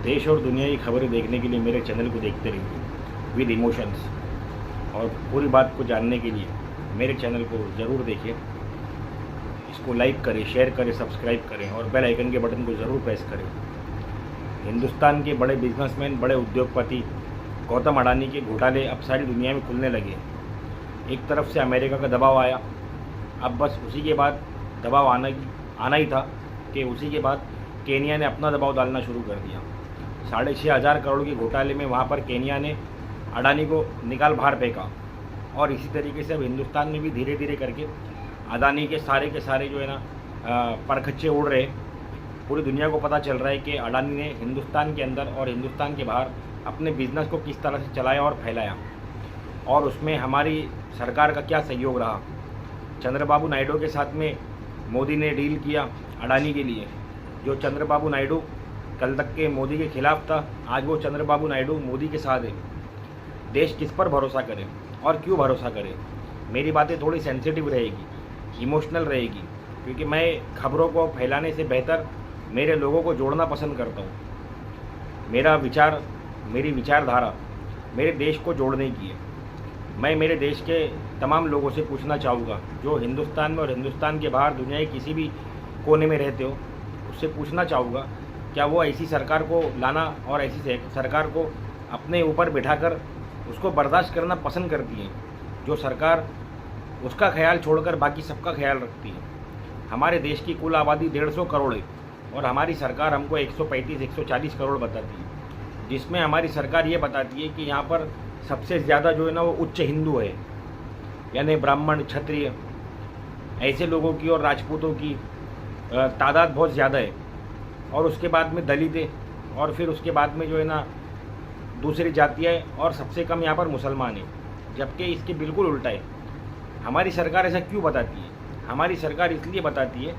देश और दुनिया की खबरें देखने के लिए मेरे चैनल को देखते रहिए विद इमोशंस। और पूरी बात को जानने के लिए मेरे चैनल को ज़रूर देखिए। इसको लाइक करें, शेयर करें, सब्सक्राइब करें और बेल आइकन के बटन को ज़रूर प्रेस करें। हिंदुस्तान के बड़े बिजनेसमैन, बड़े उद्योगपति गौतम अडानी के घोटाले अब सारी दुनिया में खुलने लगे। एक तरफ से अमेरिका का दबाव आया, अब बस उसी के बाद दबाव आना ही था कि उसी के बाद केनिया ने अपना दबाव डालना शुरू कर दिया। 6,500 करोड़ के घोटाले में वहाँ पर केनिया ने अडानी को निकाल बाहर फेंका। और इसी तरीके से अब हिंदुस्तान में भी धीरे धीरे करके अडानी के सारे जो है ना परखच्चे उड़ रहे। पूरी दुनिया को पता चल रहा है कि अडानी ने हिंदुस्तान के अंदर और हिंदुस्तान के बाहर अपने बिजनेस को किस तरह से चलाया और फैलाया, और उसमें हमारी सरकार का क्या सहयोग रहा। चंद्रबाबू नायडू के साथ में मोदी ने डील किया अडानी के लिए। जो चंद्रबाबू नायडू कल तक के मोदी के खिलाफ था, आज वो चंद्रबाबू नायडू मोदी के साथ है। देश किस पर भरोसा करे और क्यों भरोसा करे। मेरी बातें थोड़ी सेंसिटिव रहेगी, इमोशनल रहेगी, क्योंकि मैं खबरों को फैलाने से बेहतर मेरे लोगों को जोड़ना पसंद करता हूँ। मेरी विचारधारा मेरे देश को जोड़ने की है। मैं मेरे देश के तमाम लोगों से पूछना चाहूँगा जो हिंदुस्तान में और हिंदुस्तान के बाहर दुनिया के किसी भी कोने में रहते हो, उससे पूछना चाहूँगा क्या वो ऐसी सरकार को लाना और ऐसी सरकार को अपने ऊपर बिठाकर उसको बर्दाश्त करना पसंद करती है, जो सरकार उसका ख्याल छोड़कर बाकी सबका ख्याल रखती है। हमारे देश की कुल आबादी 150 करोड़ है और हमारी सरकार हमको 135-140 करोड़ बताती है, जिसमें हमारी सरकार ये बताती है कि यहाँ पर सबसे ज़्यादा जो है ना वो उच्च हिंदू है, यानी ब्राह्मण, क्षत्रिय, ऐसे लोगों की और राजपूतों की तादाद बहुत ज़्यादा है। और उसके बाद में दलित है, और फिर उसके बाद में जो है ना दूसरी जातियाँ है, और सबसे कम यहाँ पर मुसलमान है। जबकि इसके बिल्कुल उल्टा है। हमारी सरकार ऐसा क्यों बताती है? हमारी सरकार इसलिए बताती है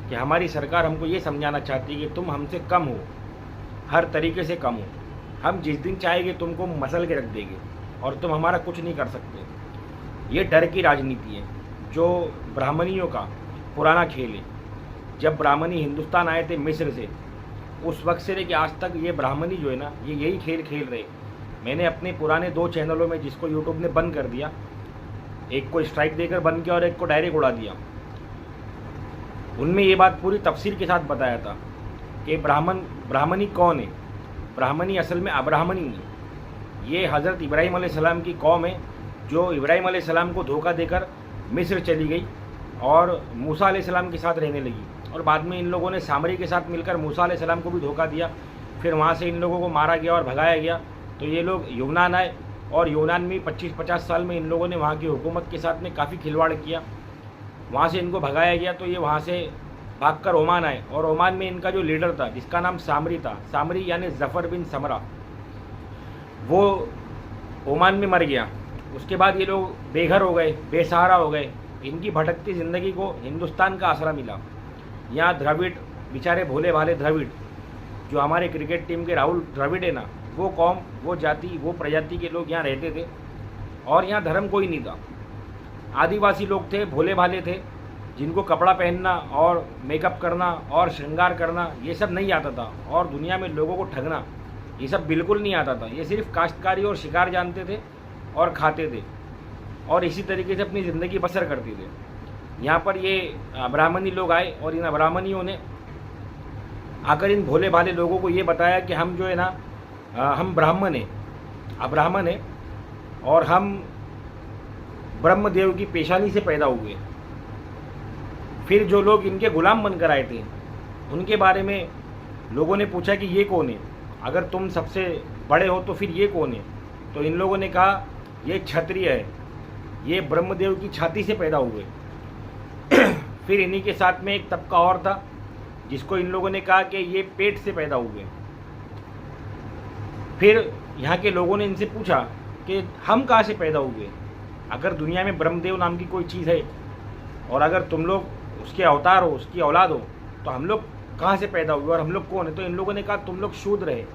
कि हमारी सरकार हमको ये समझाना चाहती है कि तुम हमसे कम हो, हर तरीके से कम हो। हम जिस दिन चाहेंगे तुमको मसल के रख देंगे और तुम हमारा कुछ नहीं कर सकते। ये डर की राजनीति है जो ब्राह्मणियों का पुराना खेल है। जब ब्राह्मणी हिंदुस्तान आए थे मिस्र से, उस वक्त से लेकर आज तक ये ब्राह्मणी जो है ना ये यही खेल खेल रहे। मैंने अपने पुराने 2 चैनलों में, जिसको यूट्यूब ने बंद कर दिया, एक को स्ट्राइक देकर बंद किया और एक को डायरेक्ट उड़ा दिया, उनमें ये बात पूरी तफसीर के साथ बताया था कि ब्राह्मणी कौन है। ब्राह्मणी असल में अब्राह्मणी है। ये हज़रत इब्राहीम अलैहिस्सलाम की कौम है जो इब्राहीम अलैहिस्सलाम को धोखा देकर मिस्र चली गई और मूसा अलैहिस्सलाम के साथ रहने लगी। और बाद में इन लोगों ने सामरी के साथ मिलकर मूसा अलैहिस्सलाम को भी धोखा दिया। फिर वहाँ से इन लोगों को मारा गया और भगाया गया। तो ये लोग यूनान आए और यूनान में 25-50 साल में इन लोगों ने वहाँ की हुकूमत के साथ में काफ़ी खिलवाड़ किया। वहाँ से इनको भगाया गया तो ये वहाँ से भागकर ओमान आए, और ओमान में इनका जो लीडर था जिसका नाम सामरी था, सामरी यानी जफ़र बिन समरा, वो ओमान में मर गया। उसके बाद ये लोग बेघर हो गए, बेसहारा हो गए। इनकी भटकती ज़िंदगी को हिंदुस्तान का आसरा मिला। यहाँ द्रविड़, बेचारे भोले भाले द्रविड़, जो हमारे क्रिकेट टीम के राहुल द्रविड़ है ना, वो कौम, वो जाति, वो प्रजाति के लोग यहाँ रहते थे। और यहाँ धर्म कोई नहीं था। आदिवासी लोग थे, भोले भाले थे, जिनको कपड़ा पहनना और मेकअप करना और श्रृंगार करना ये सब नहीं आता था, और दुनिया में लोगों को ठगना ये सब बिल्कुल नहीं आता था। ये सिर्फ काश्तकारी और शिकार जानते थे और खाते थे, और इसी तरीके से अपनी ज़िंदगी बसर करते थे। यहाँ पर ये ब्राह्मणी लोग आए और इन ब्राह्मणियों ने आकर इन भोले भाले लोगों को ये बताया कि हम जो है ना हम ब्राह्मण हैं, अब्राह्मण हैं, और हम ब्रह्मदेव की पेशानी से पैदा हुए। फिर जो लोग इनके गुलाम बनकर आए थे उनके बारे में लोगों ने पूछा कि ये कौन है, अगर तुम सबसे बड़े हो तो फिर ये कौन है। तो इन लोगों ने कहा ये क्षत्रिय है, ये ब्रह्मदेव की छाती से पैदा हुए। फिर इन्हीं के साथ में एक तबका और था जिसको इन लोगों ने कहा कि ये पेट से पैदा हुए। फिर यहाँ के लोगों ने इनसे पूछा कि हम कहाँ से पैदा हुए, अगर दुनिया में ब्रह्मदेव नाम की कोई चीज़ है और अगर तुम लोग उसके अवतार हो, उसकी औलाद हो, तो हम लोग कहाँ से पैदा हुए और हम लोग कौन है। तो इन लोगों ने कहा तुम लोग शूद्र है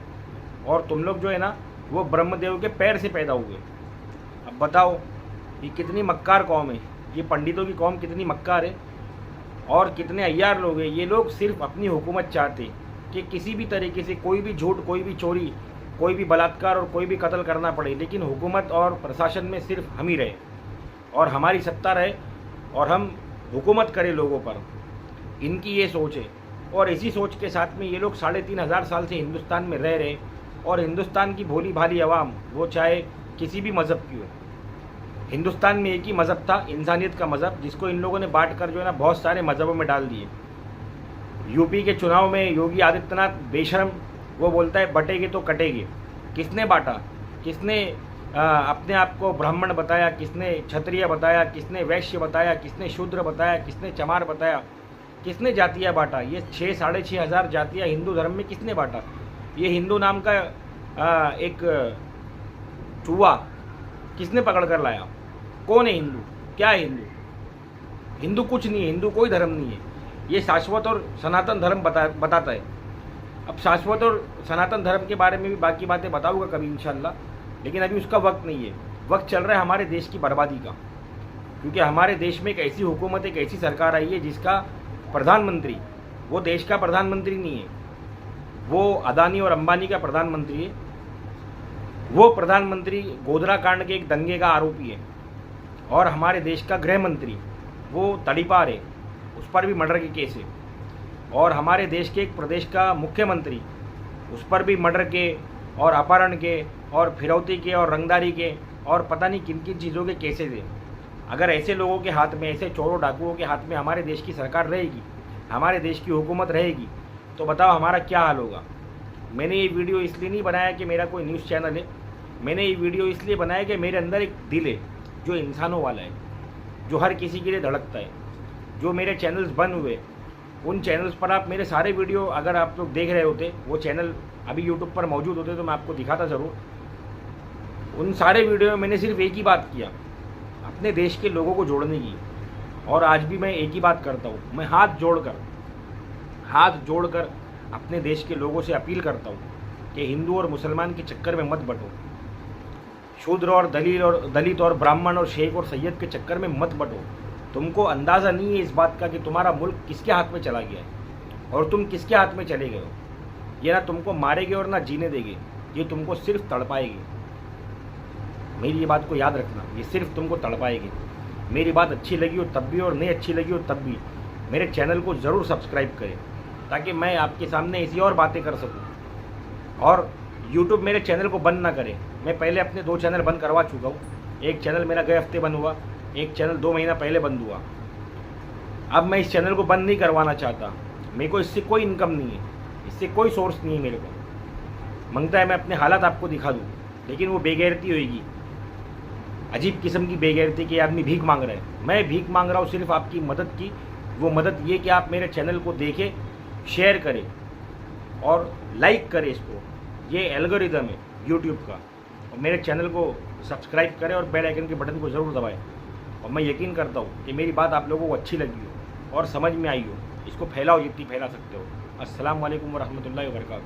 और तुम लोग जो है ना वो ब्रह्मदेव के पैर से पैदा हुए। अब बताओ ये कितनी मक्कार कौम है, ये पंडितों की कौम कितनी मक्कार है और कितने अय्यार लोग हैं। ये लोग सिर्फ अपनी हुकूमत चाहते, कि किसी भी तरीके से कोई भी झूठ, कोई भी चोरी, कोई भी बलात्कार और कोई भी कत्ल करना पड़े, लेकिन हुकूमत और प्रशासन में सिर्फ हम ही रहे और हमारी सत्ता रहे और हम हुकूमत करें लोगों पर। इनकी ये सोच है और इसी सोच के साथ में ये लोग 3500 साल से हिंदुस्तान में रह रहे और हिंदुस्तान की भोली भाली आवाम, वो चाहे किसी भी मज़हब की हो, हिंदुस्तान में एक ही मज़हब था, इंसानियत का मज़हब, जिसको इन लोगों ने बांट कर जो है ना बहुत सारे मज़हबों में डाल दिए। यूपी के चुनाव में योगी आदित्यनाथ बेशर्म वो बोलता है बटेगे तो कटेगे। किसने बांटा? किसने अपने आप को ब्राह्मण बताया? किसने क्षत्रिय बताया? किसने वैश्य बताया? किसने शूद्र बताया? किसने चमार बताया? किसने जातियाँ बांटा? ये 6-6.5 हज़ार जातियाँ हिंदू धर्म में किसने बांटा? ये हिंदू नाम का एक चूहा किसने पकड़ कर लाया? कौन है हिंदू? क्या है हिंदू? हिंदू कुछ नहीं है, हिंदू कोई धर्म नहीं है। ये शाश्वत और सनातन धर्म बताता है। अब शाश्वत और सनातन धर्म के बारे में भी बाकी बातें बताऊंगा कभी इंशाल्लाह, लेकिन अभी उसका वक्त नहीं है। वक्त चल रहा है हमारे देश की बर्बादी का, क्योंकि हमारे देश में एक ऐसी हुकूमत, एक ऐसी सरकार आई है जिसका प्रधानमंत्री वो देश का प्रधानमंत्री नहीं है, वो अदानी और अंबानी का प्रधानमंत्री है। वो प्रधानमंत्री गोधरा कांड के एक दंगे का आरोपी है और हमारे देश का गृह मंत्री वो तड़ीपार है, उस पर भी मर्डर के केस है। और हमारे देश के एक प्रदेश का मुख्यमंत्री, उस पर भी मर्डर के और अपहरण के और फिरौती के और रंगदारी के और पता नहीं किन किन चीज़ों के केसेस है। अगर ऐसे लोगों के हाथ में, ऐसे चोरों डाकुओं के हाथ में हमारे देश की सरकार रहेगी, हमारे देश की हुकूमत रहेगी, तो बताओ हमारा क्या हाल होगा। मैंने ये वीडियो इसलिए नहीं बनाया कि मेरा कोई न्यूज़ चैनल है, मैंने ये वीडियो इसलिए बनाया कि मेरे अंदर एक दिल है जो इंसानों वाला है, जो हर किसी के लिए धड़कता है। जो मेरे चैनल्स बन हुए, उन चैनल्स पर आप मेरे सारे वीडियो अगर आप लोग देख रहे होते, वो चैनल अभी यूट्यूब पर मौजूद होते तो मैं आपको दिखाता ज़रूर। उन सारे वीडियो में मैंने सिर्फ एक ही बात किया, अपने देश के लोगों को जोड़ने की। और आज भी मैं एक ही बात करता हूँ, मैं हाथ जोड़कर अपने देश के लोगों से अपील करता हूँ कि हिंदू और मुसलमान के चक्कर में मत बटो, शूद्र और दलित और ब्राह्मण और शेख और सैयद के चक्कर में मत बटो। तुमको अंदाज़ा नहीं है इस बात का कि तुम्हारा मुल्क किसके हाथ में चला गया है और तुम किसके हाथ में चले गए हो। ये ना तुमको मारेंगे और ना जीने देंगे, ये तुमको सिर्फ तड़पाएगी। मेरी ये बात को याद रखना, ये सिर्फ तुमको तड़पाएगी। मेरी बात अच्छी लगी हो तब भी और नहीं अच्छी लगी हो तब भी मेरे चैनल को ज़रूर सब्सक्राइब करें, ताकि मैं आपके सामने ऐसी और बातें कर सकूं। और यूट्यूब मेरे चैनल को बंद ना करे। मैं पहले अपने 2 चैनल बंद करवा चुका हूँ। एक चैनल मेरा गए हफ्ते बंद हुआ, एक चैनल 2 महीना पहले बंद हुआ। अब मैं इस चैनल को बंद नहीं करवाना चाहता। मेरे को इससे कोई इनकम नहीं है, इससे कोई सोर्स नहीं है मेरे को। मंगता है मैं अपने हालात आपको दिखा दूँ, लेकिन वो बेगैरती होगी, अजीब किस्म की बेगैरती कि आदमी भीख मांग रहा है। मैं भीख मांग रहा हूँ सिर्फ आपकी मदद की। वो मदद ये कि आप मेरे चैनल को देखें, शेयर करें और लाइक करें इसको। ये एल्गोरिदम है यूट्यूब का। और मेरे चैनल को सब्सक्राइब करें और बेल आइकन के बटन को ज़रूर दबाएं। और मैं यकीन करता हूँ कि मेरी बात आप लोगों को अच्छी लगी हो और समझ में आई हो। इसको फैलाओ जितनी फैला सकते हो। अस्सलाम वालेकुम व रहमतुल्लाहि व बरकातुहू।